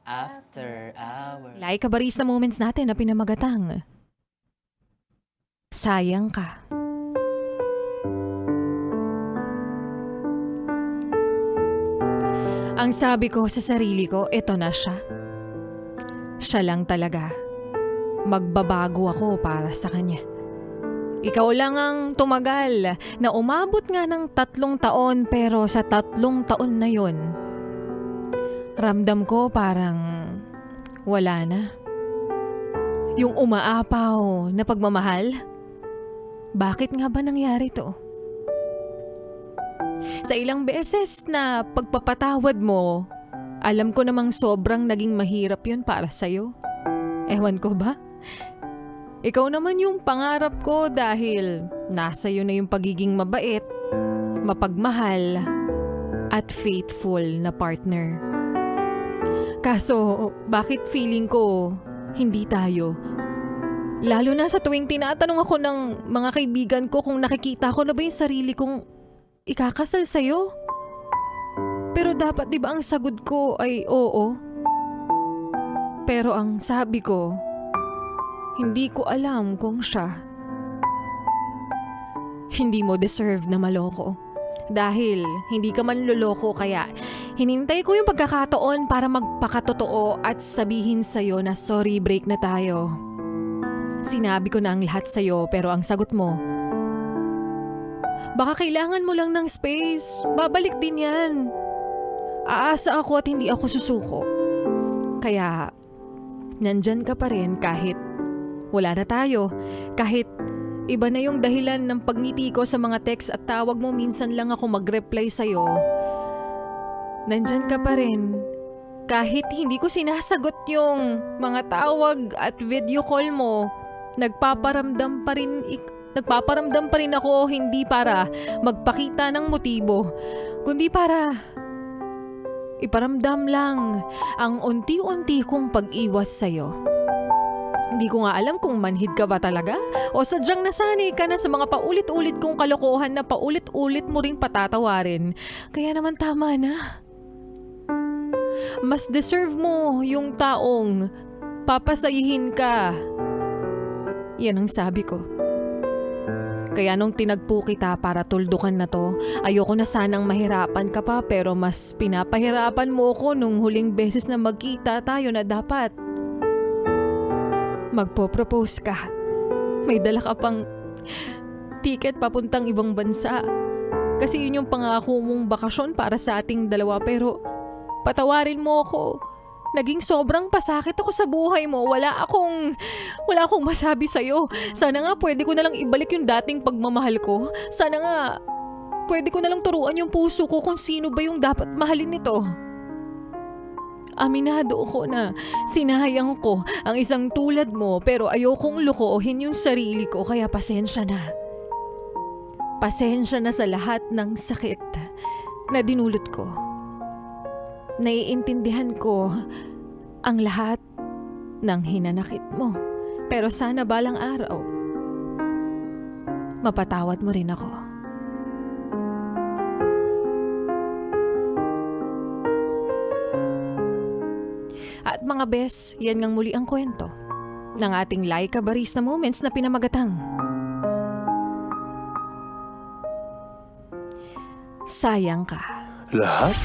After hour. Like barista moments natin na pinamagatang. Sayang ka. Ang sabi ko sa sarili ko, ito na siya. Siya lang talaga. Magbabago ako para sa kanya. Ikaw lang ang tumagal na umabot nga ng 3 taon pero sa 3 taon na yon, ramdam ko parang wala na. Yung umaapaw na pagmamahal, bakit nga ba nangyari to? Sa ilang beses na pagpapatawad mo, alam ko namang sobrang naging mahirap yun para sa'yo. Ewan ko ba? Ikaw naman yung pangarap ko dahil nasa iyo na yung pagiging mabait, mapagmahal, at faithful na partner. Kaso, bakit feeling ko hindi tayo? Lalo na sa tuwing tinatanong ako ng mga kaibigan ko kung nakikita ko na ba yung sarili kong ikakasal sa'yo. Pero dapat di ba ang sagot ko ay oo? Pero ang sabi ko, hindi ko alam kung siya. Hindi mo deserve na maloko. Dahil hindi ka man loloko kaya hinintay ko yung pagkakataon para magpakatotoo at sabihin sa'yo na sorry, break na tayo. Sinabi ko na ang lahat sa'yo pero ang sagot mo, baka kailangan mo lang ng space, babalik din yan. Aasa ako at hindi ako susuko. Kaya nandyan ka pa rin kahit wala na tayo, kahit iba na yung dahilan ng pagngiti ko sa mga text at tawag mo, minsan lang ako mag-reply sa'yo. Nandyan ka pa rin. Kahit hindi ko sinasagot yung mga tawag at video call mo, nagpaparamdam pa rin ako hindi para magpakita ng motibo, kundi para iparamdam lang ang unti-unti kong pag-iwas sa'yo. Hindi ko nga alam kung manhid ka ba talaga o sadyang nasanay ka na sa mga paulit-ulit kong kalokohan na paulit-ulit mo ring patatawarin. Kaya naman tama na. Mas deserve mo yung taong papasayihin ka. Yan ang sabi ko. Kaya nung tinagpo kita para tuldukan na to, ayoko na sanang mahirapan ka pa pero mas pinapahirapan mo ko nung huling beses na magkita tayo na dapat magpo-propose ka. May dala ka pang ticket papuntang ibang bansa. Kasi yun yung pangako mong bakasyon para sa ating dalawa pero patawarin mo ako. Naging sobrang pasakit ako sa buhay mo. Wala akong masabi sa'yo. Sana nga pwede ko na lang ibalik yung dating pagmamahal ko. Sana nga pwede ko na lang turuan yung puso ko kung sino ba yung dapat mahalin nito. Aminado ako na sinayang ko ang isang tulad mo pero ayokong lukoohin yung sarili ko kaya pasensya na. Pasensya na sa lahat ng sakit na dinulot ko. Naiintindihan ko ang lahat ng hinanakit mo. Pero sana balang araw, mapatawad mo rin ako. At mga bes, yan ngang muli ang kwento ng ating Laika Barista Moments na pinamagatang Sayang Ka. Lahat